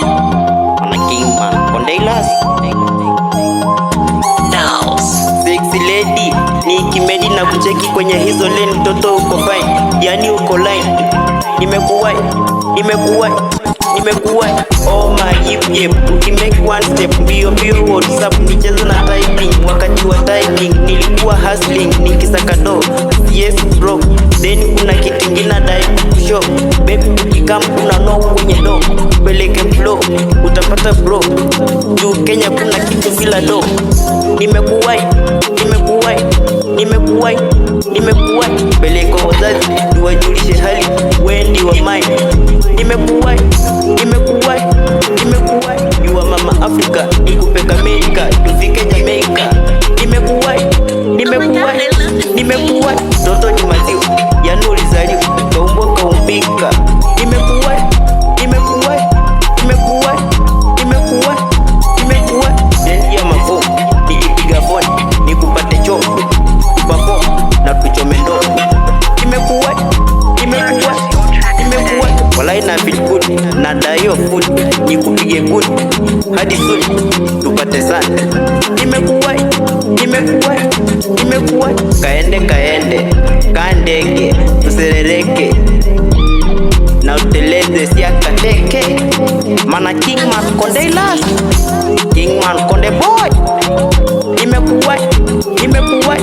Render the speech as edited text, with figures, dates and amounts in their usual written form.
Ana Kingman Kondailas sexy lady ni kimedi na kucheki kwenye hizo lane, mtoto uko fine, yani uko line. Nimekuwai oh my yip ukimake one step mbio WhatsApp nicheza na typing. Wakati wa typing nilikuwa hustling nikisaka do, yes bro. Then kuna kitu kingine dai show baby, ukikam kuna no kwenye do, peleke flow utapata bro. Juu Kenya kuna kitu bila do. Nimekuwai peleko wazazi tuwajulishe hali wendi wa mine. Nimekuwai yuwa mama Afrika nikupeka Amerika tufike Jamaica. Nimekuwai toto ni maziwa yanuri zaliwa kaumbwa kaumbika. Nimekuwai dendi ya mafo nikipiga phone nikupate choo bafo na tuchome ndo. Nimekuwai walai na feel good na dayo food nikupige good hadi soon tupate sana. Nimekuwai kaende kandege tuserereke na uteleze siakateke. Mana Kingman Kondailas Kingman Konde boy. Nimekuwai